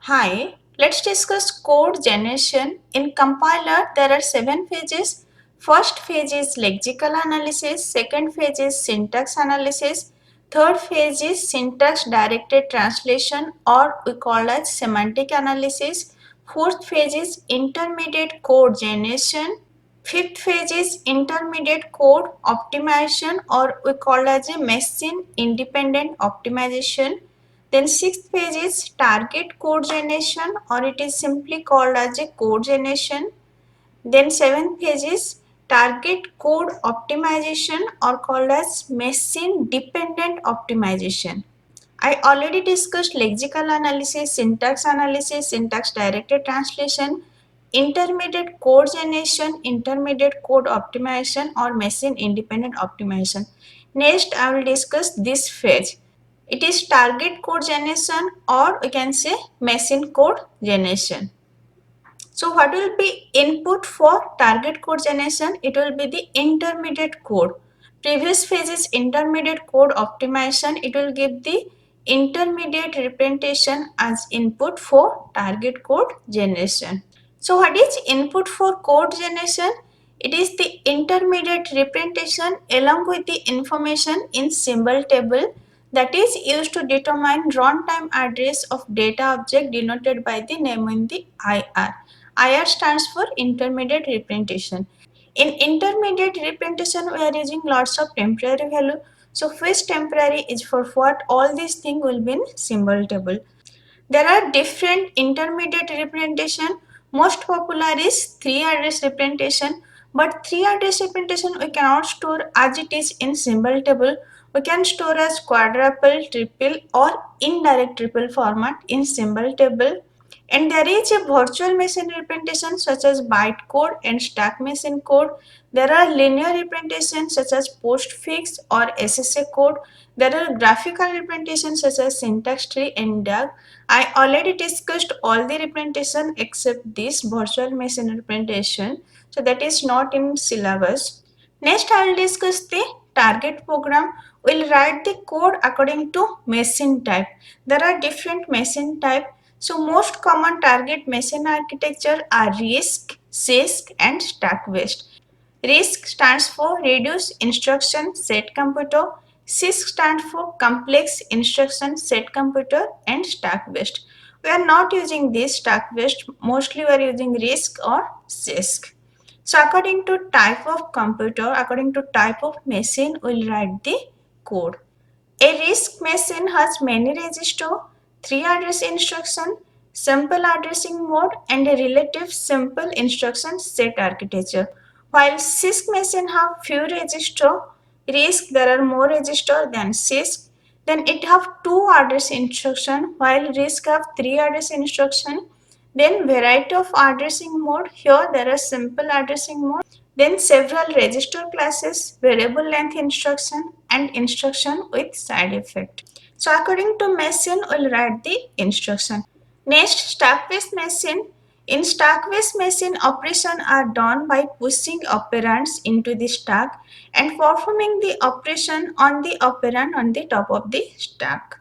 Hi, let's discuss code generation. In compiler, there are 7 phases. First phase is lexical analysis, second phase is syntax analysis, third phase is syntax directed translation or we call as semantic analysis, fourth phase is intermediate code generation, fifth phase is intermediate code optimization or we call as a machine independent optimization. Then sixth phase is target code generation or it is simply called as a code generation. Then seventh phase is target code optimization or called as machine dependent optimization. I already discussed lexical analysis, syntax directed translation, intermediate code generation, intermediate code optimization or machine independent optimization. Next, I will discuss this phase. It is target code generation or we can say machine code generation. So what will be input for target code generation? It will be the intermediate code. Previous phase is intermediate code optimization. It will give the intermediate representation as input for target code generation. So what is input for code generation? It is the intermediate representation along with the information in symbol table that is used to determine runtime address of data object denoted by the name in the IR. IR stands for intermediate representation. In intermediate representation, we are using lots of temporary value. So first temporary is for what all these things will be in symbol table. There are different intermediate representation. Most popular is 3 address representation. But 3 address representation we cannot store as it is in symbol table. We can store as quadruple, triple or indirect triple format in symbol table. And there is a virtual machine representation such as bytecode and stack machine code. There are linear representations such as postfix or SSA code. There are graphical representations such as syntax tree and DAG. I already discussed all the representation except this virtual machine representation. So that is not in syllabus. Next, I will discuss the target program. We'll write the code according to machine type. There are different machine type. So most common target machine architecture are RISC, CISC and stack based. RISC stands for Reduced Instruction Set Computer. CISC stands for Complex Instruction Set Computer and stack based. We are not using this stack based. Mostly we are using RISC or CISC. So according to type of computer, according to type of machine, we'll write the code. A RISC machine has many registers, 3 address instruction, simple addressing mode, and a relative simple instruction set architecture. While CISC machine have few registers, RISC there are more registers than CISC. Then it have 2 address instruction, while RISC have 3 address instruction. Then variety of addressing mode. Here there are simple addressing mode. Then several register classes, variable length instruction and instruction with side effect. So according to machine, we'll write the instruction. Next, stack-based machine. In stack-based machine, operations are done by pushing operands into the stack and performing the operation on the operand on the top of the stack.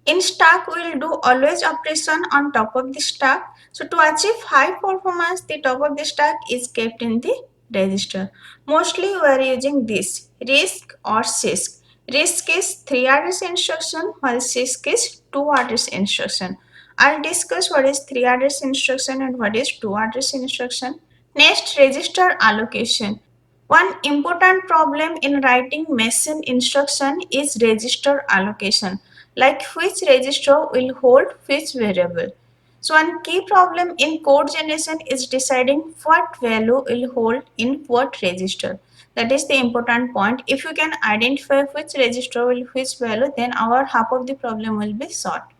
In stack, we will do always operation on top of the stack. So to achieve high performance, the top of the stack is kept in the register. Mostly we are using this RISC or CISC. RISC is 3 address instruction while CISC is 2 address instruction. I'll discuss what is 3 address instruction and what is 2 address instruction. Next, register allocation. One important problem in writing machine instruction is register allocation, like which register will hold which variable. So one key problem in code generation is deciding what value will hold in what register. That is the important point. If you can identify which register will which value, then our half of the problem will be solved.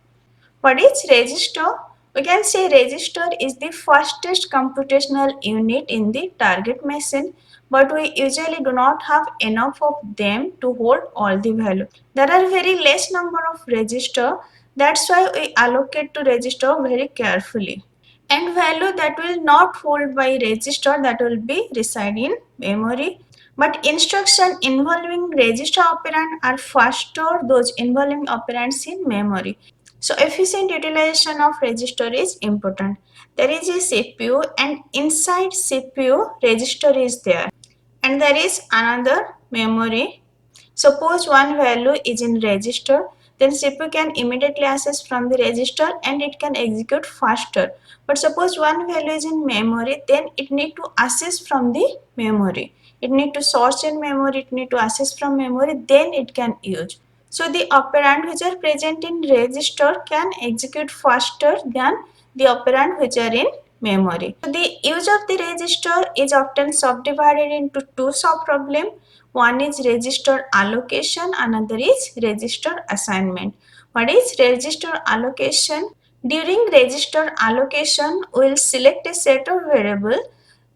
What is register? We can say register is the fastest computational unit in the target machine, but we usually do not have enough of them to hold all the value. There are very less number of register. That's why we allocate to register very carefully. And value that will not hold by register that will be reside in memory. But instruction involving register operand are faster those involving operands in memory. So efficient utilization of register is important. There is a CPU and inside CPU register is there, and there is another memory. Suppose one value is in register, then CPU can immediately access from the register and it can execute faster. But suppose one value is in memory, then it need to access from the memory. It need to source in memory, it need to access from memory, then it can use. So the operand which are present in register can execute faster than the operand which are in memory. So the use of the register is often subdivided into two sub-problems. One is register allocation, another is register assignment. What is register allocation? During register allocation, we will select a set of variables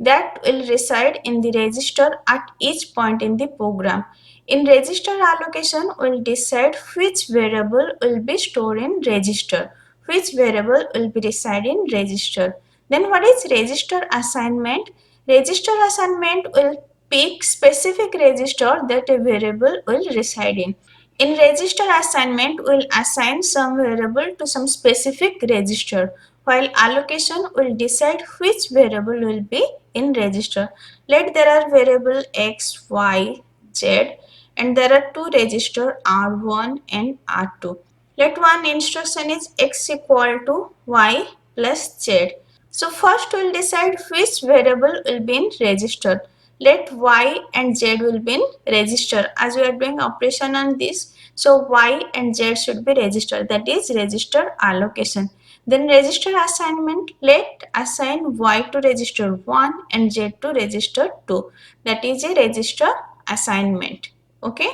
that will reside in the register at each point in the program. In register allocation, we will decide which variable will be stored in register, which variable will be reside in register. Then what is register assignment? Register assignment will pick specific register that a variable will reside in. In register assignment, we will assign some variable to some specific register, while allocation will decide which variable will be in register. Let there are variable x, y, z, and there are two register R1 and R2. Let one instruction is x equal to y plus z. So first we will decide which variable will be in register. Let y and z will be in register. As we are doing operation on this, so y and z should be register. That is register allocation. Then register assignment, let assign y to register 1 and z to register 2. That is a register assignment. Okay.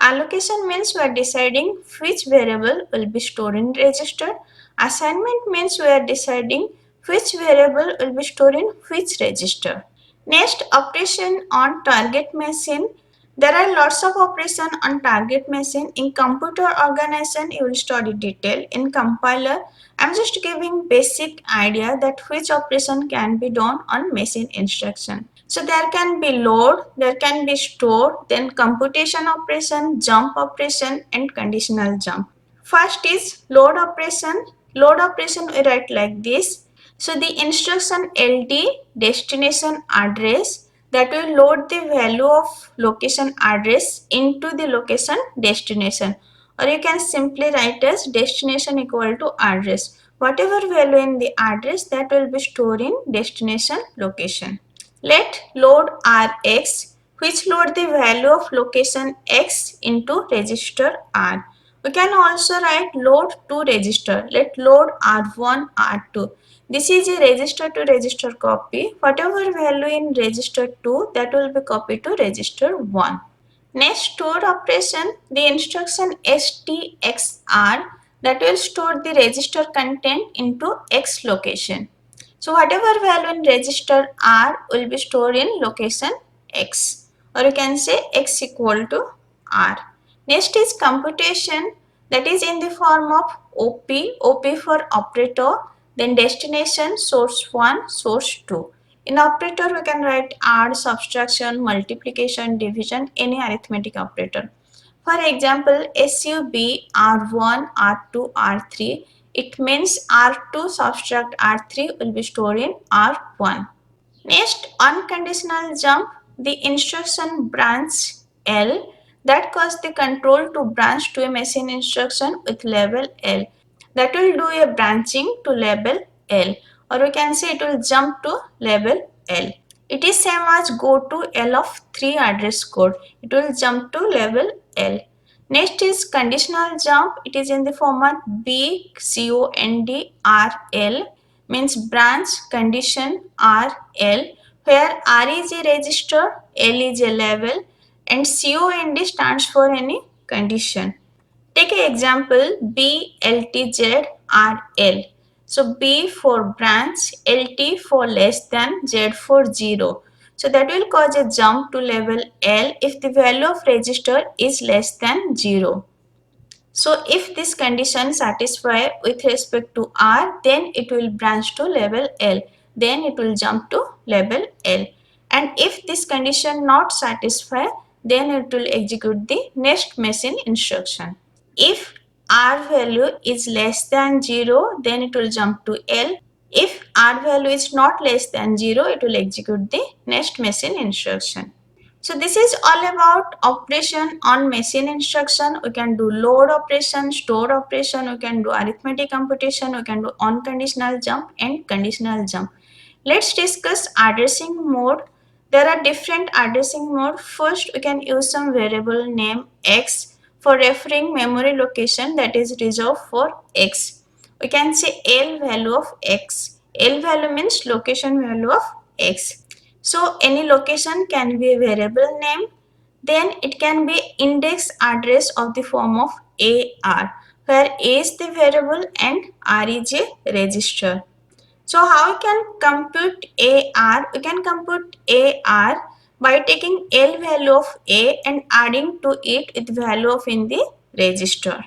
Allocation means we are deciding which variable will be stored in register. Assignment means we are deciding which variable will be stored in which register. Next, operation on target machine. There are lots of operation on target machine. In computer organization, you will study detail. In compiler, I am just giving basic idea that which operation can be done on machine instruction. So there can be load, there can be store, then computation operation, jump operation, and conditional jump. First is load operation. Load operation we write like this. So the instruction LD destination address, that will load the value of location address into the location destination, or you can simply write as destination equal to address. Whatever value in the address, that will be stored in destination location. Let load Rx, which load the value of location X into register R. We can also write load to register. Let load R1, R2. This is a register to register copy. Whatever value in register 2, that will be copied to register 1. Next, store operation, the instruction STXR, that will store the register content into X location. So whatever value in register R will be stored in location X, or you can say X equal to R. Next is computation, that is in the form of OP for operator, then destination source 1, source 2. In operator, we can write add, subtraction, multiplication, division, any arithmetic operator. For example, SUB R1, R2, R3, it means R2 subtract R3 will be stored in R1. Next, unconditional jump, the instruction branch L, that causes the control to branch to a machine instruction with label L. That will do a branching to label L, or we can say it will jump to label L. It is same as go to L of 3 address code. It will jump to label L. Next is conditional jump. It is in the format BCONDRL, means branch condition RL, where R is a register, L is a label, and COND stands for any condition. Take an example BLTZRL. So B for branch, LT for less than, Z for 0. So that will cause a jump to level L if the value of register is less than 0. So if this condition satisfy with respect to R, then it will branch to level L. Then it will jump to level L. And if this condition not satisfy, then it will execute the next machine instruction. If R value is less than 0, then it will jump to L. If R value is not less than 0, it will execute the next machine instruction. So this is all about operation on machine instruction. We can do load operation, store operation, we can do arithmetic computation, we can do unconditional jump and conditional jump. Let's discuss addressing mode. There are different addressing mode. First, we can use some variable name x for referring memory location that is reserved for x. We can say L value of x. L value means location value of x. So any location can be a variable name. Then it can be index address of the form of AR, where A is the variable and R is a register. So how we can compute AR? We can compute AR by taking L value of A and adding to it with value of in the register.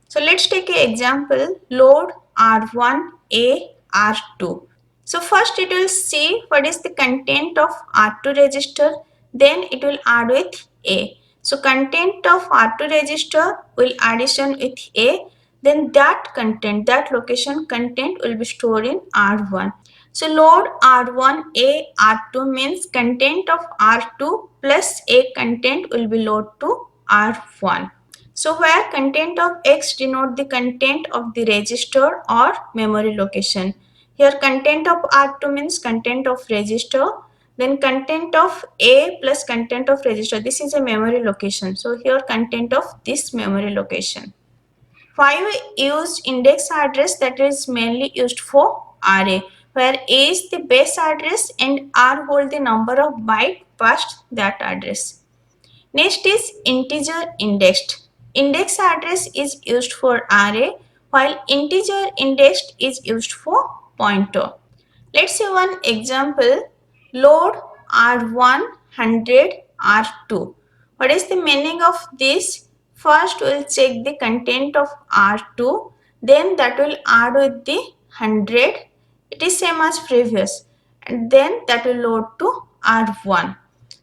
So let's take an example. Load R1 A R2. So first it will see what is the content of R2 register, then it will add with A. So content of R2 register will addition with A, then that content, that location content will be stored in R1. So load R1 A R2 means content of R2 plus A content will be load to R1. So where content of X denote the content of the register or memory location. Here content of R2 means content of register, then content of A plus content of register. This is a memory location. So here content of this memory location. Why we use index address, that is mainly used for array, where A is the base address and R hold the number of byte past that address. Next is integer indexed. Index address is used for array while integer indexed is used for pointer. Let's see one example. Load R1 100 R2. What is the meaning of this? First we'll check the content of R2, then that will add with the 100. It is same as previous, and then that will load to R1.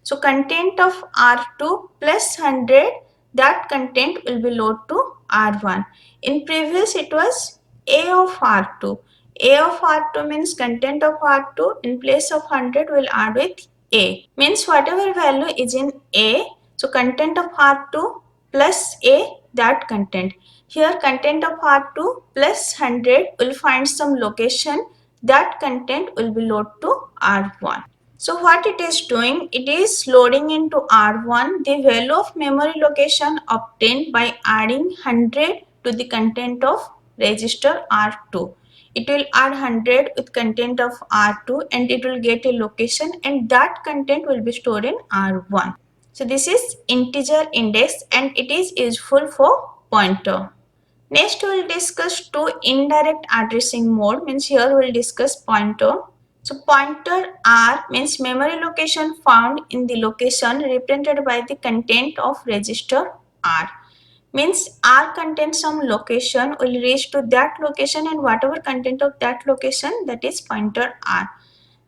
So content of R2 plus 100, that content will be load to R1. In previous it was A of R2. A of R2 means content of R2 in place of 100 will add with A. Means whatever value is in A, so content of R2 plus A, that content. Here content of R2 plus 100 will find some location, that content will be load to R1. So what it is doing, it is loading into R1 the value of memory location obtained by adding 100 to the content of register R2. It will add 100 with content of R2 and it will get a location, and that content will be stored in R1. So this is integer index and it is useful for pointer. Next we will discuss two indirect addressing mode, means here we will discuss pointer. So pointer R means memory location found in the location represented by the content of register R. Means R contains some location, will reach to that location and whatever content of that location, that is pointer R.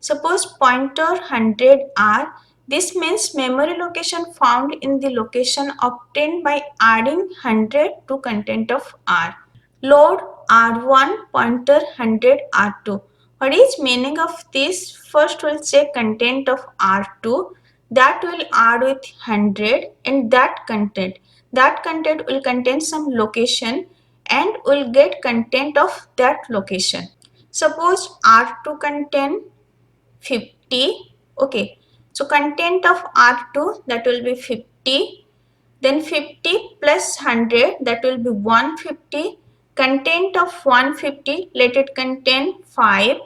Suppose pointer 100 R, this means memory location found in the location obtained by adding 100 to content of R. Load R1 pointer 100 R2. What is meaning of this? First we'll check content of R2, that will add with 100 and that content will contain some location and will get content of that location. Suppose R2 contain 50. Okay, so content of R2, that will be 50, then 50 plus 100, that will be 150. Content of 150, let it contain 5,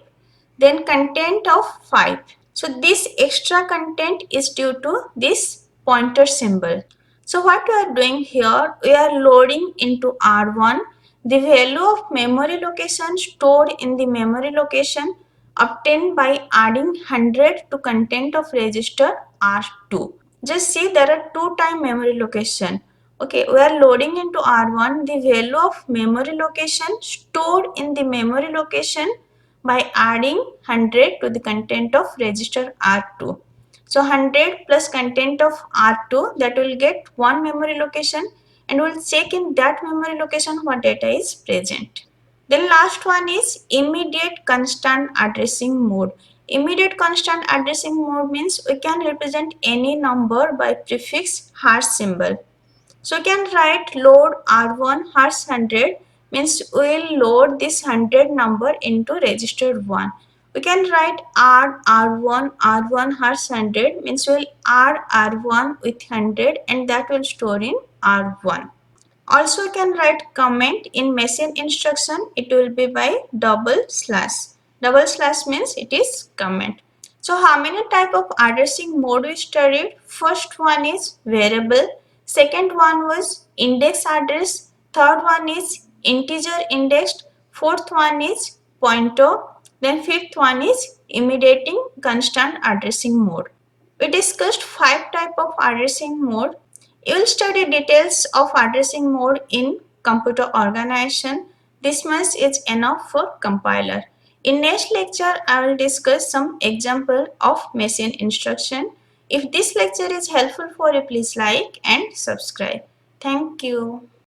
then content of 5. So this extra content is due to this pointer symbol. So what we are doing here, we are loading into R1 the value of memory location stored in the memory location obtained by adding 100 to content of register R2. Just see, there are two time memory location. Okay, we are loading into R1 the value of memory location stored in the memory location by adding 100 to the content of register R2. So 100 plus content of R2, that will get one memory location, and we'll check in that memory location what data is present. Then last one is immediate constant addressing mode. Immediate constant addressing mode means we can represent any number by prefix hash symbol. So we can write load R1 hash 100 means we will load this 100 number into register 1. We can write add R1 hash 100 means we will add R1 with 100 and that will store in R1. Also you can write comment in machine instruction, it will be by double slash. Double slash means it is comment. So how many type of addressing mode we studied? First one is variable, second one was index address, third one is integer indexed, fourth one is pointer, then fifth one is immediating constant addressing mode. We discussed 5 type of addressing mode. You will study details of addressing mode in computer organization. This much is enough for compiler. In next lecture, I will discuss some example of machine instruction. If this lecture is helpful for you, please like and subscribe. Thank you.